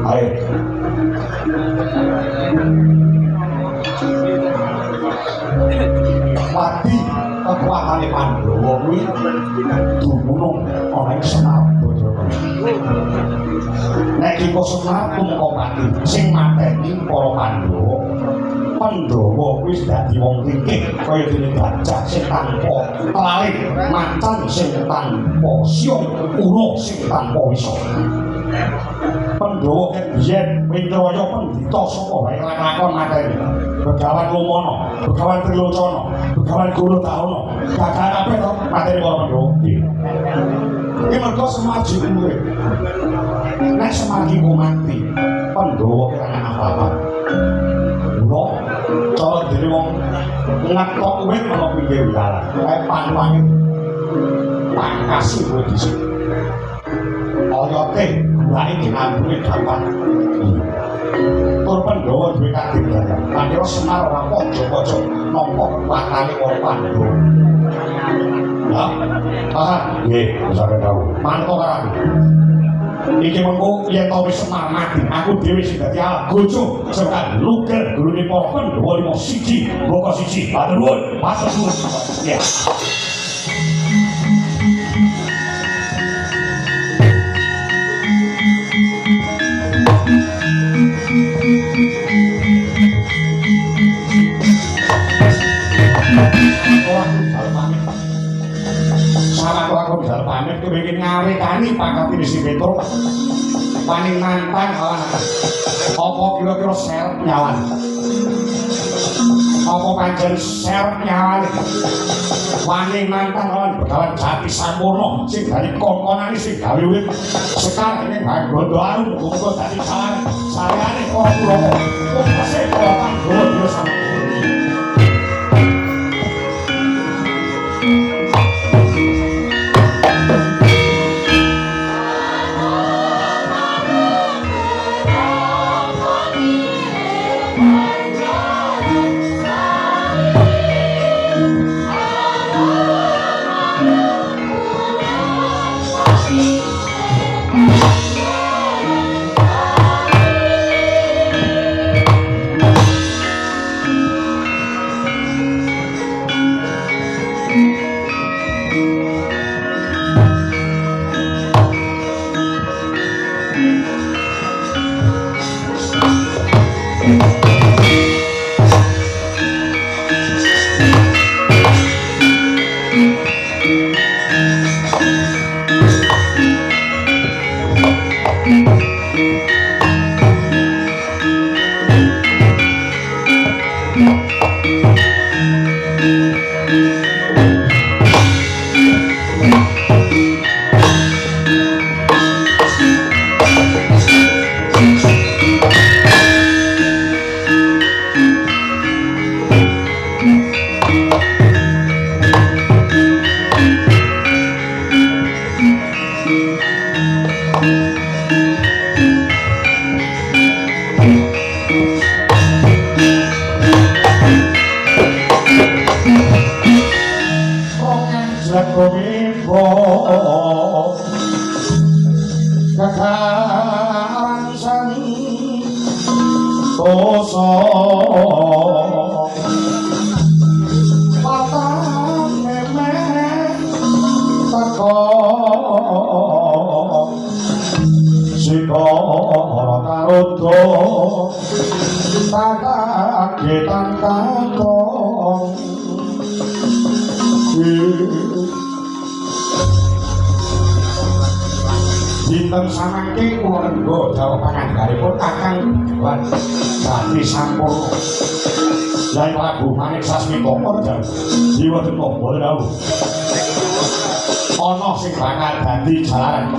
[SPEAKER 1] Ayo. Pati kekuatan Pandhawa kuwi dumunung ana ing Semar Badrana. Nek iki Semar tumeka pati sing mateni para Pandhawa. Pandhawa kuwi dadi wong ringkih kaya dene gajah sing tanpa kelalih, macan sing tanpa siung, ula sing tanpa wisata. Pandhawa ken biyen Windraya pendhita sapa wae lakon materi. Begawan Lumana, Begawan Trilocana, Begawan Gurudahana, gagahan kabeh to materi para Pandhawa. Iki mergo Semarji urip. Nek Semarji ku mati, Pandhawa ki ana apa-apa. Lho, cara dene wong ngetok wit ana pinggir dalan. Kae pan-pangit. Pangkasi kuwi dhisik. Oyote guake diambune gampang. Tur Pandhawa duwe kadigdayan. Pandhawa Semar ora pojo-pojo nampa kekuatane para Pandhawa. Ya, paham? Nggih, sampe tahu. Mantuk kan. Iki mengko yen to wis Semar mati, aku dhewe sing dadi algojo serta luger gurune para Pandhawa 5 boko 1. Matur nuwun. Matur nuwun. Ya. Sama aku bisa pamit kepingin ngawetani pangkat ini si Petro paling nantang kawan apa kira-kira seret nyawan apa panjen seret nyawan wani nantang kawan Begawan Jati Sampurna sing dari kongkonan sing gawe urip sekarang ini gak gondo arum muga dadi sayane ora pulomo kok kasih kawan gondo sama Dinten samangke kula renggo dawuh pangandharipun Kakang Begawan Jati Sampurna. Yai Prabu Manik Sasmita padha jiwa tenan boten dawuh. Ana sing bakal dadi jalaran.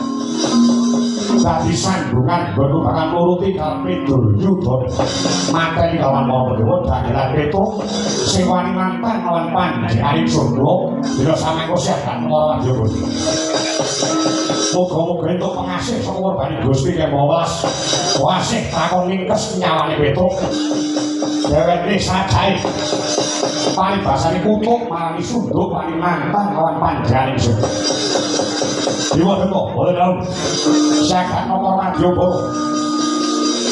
[SPEAKER 1] Dadi sandungan nggonku bakal nuruti karepe Duryudana. Mateni lawan Pandhawa dagelan Petro sing wani mantan lawan panjenenganing Sundha dina samangka sehat ora njogo. Muga-muga entuk pengasih saka korbane Gusti Kemawas. Wasih takon ningkes nyawane Petro. Dheweke sajae paribasane kutuk marani Sundha paling mantan lawan panjenenganing Sundha. Dewa Dewa, boleh tahu. Saya nomor radio bolo.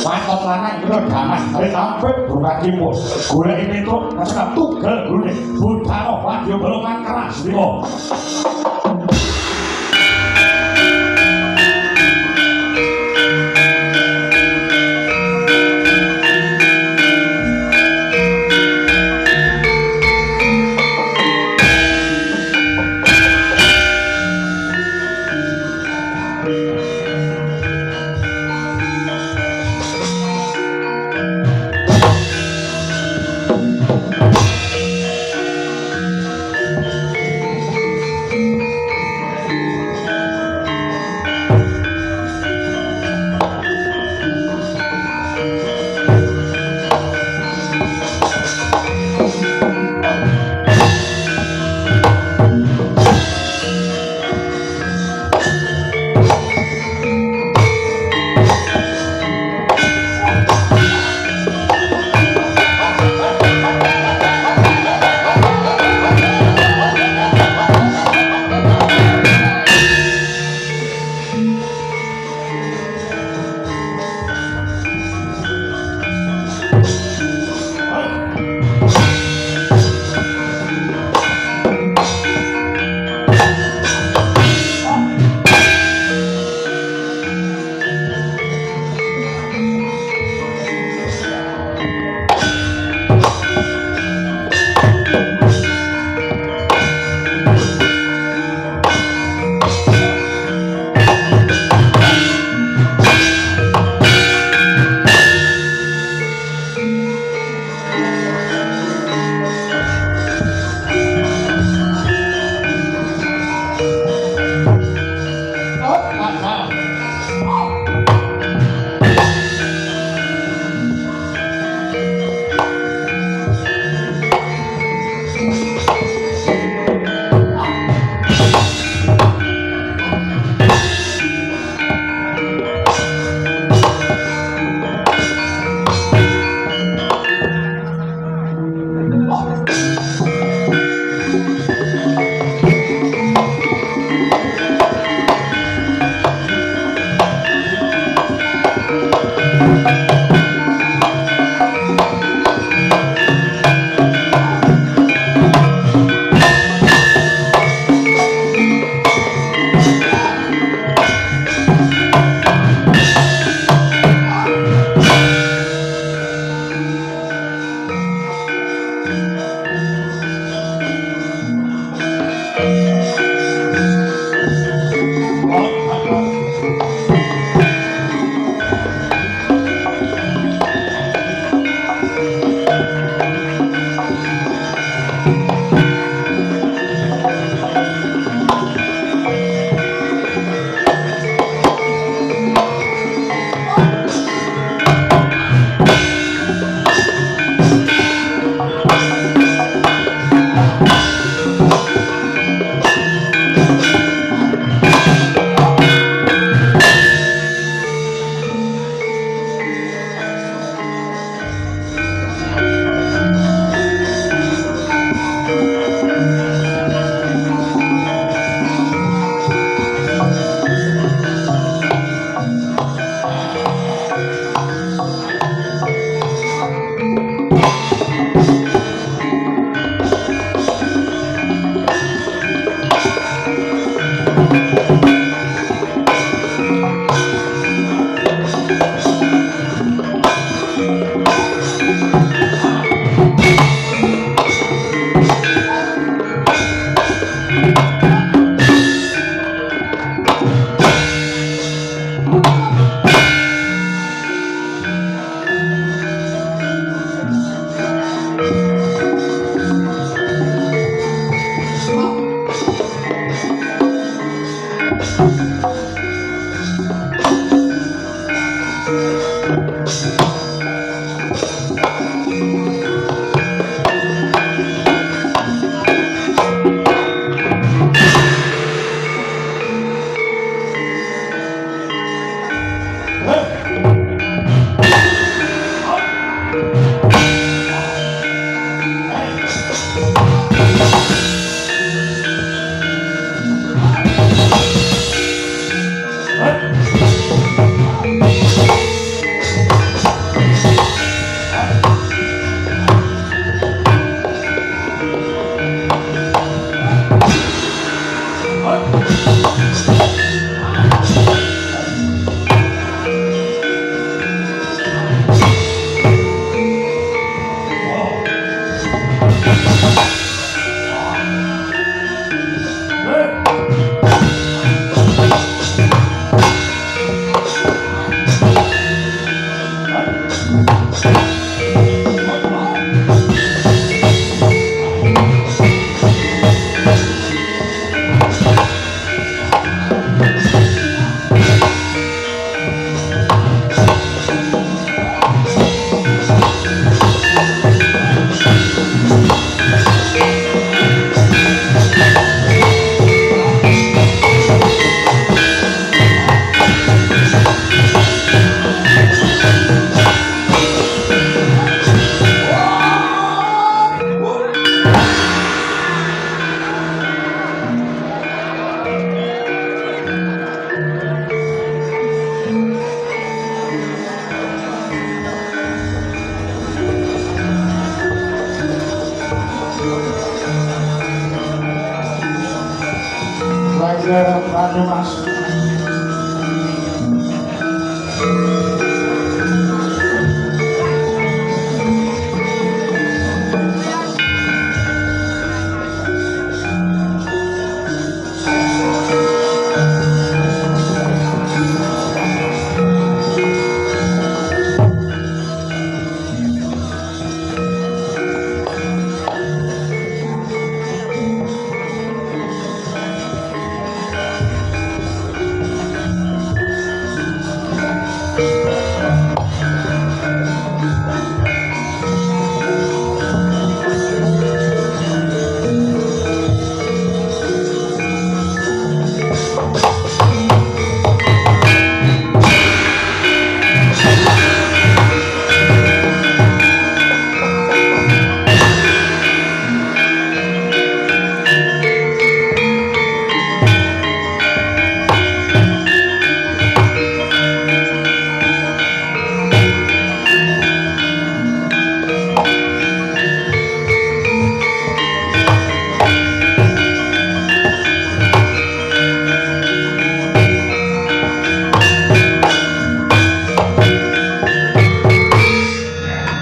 [SPEAKER 1] Patot lanang kira daman, hari sampai buka timur. Gula ini itu masalah tugel gula. Budhano radio bolo kan keras, Dewa.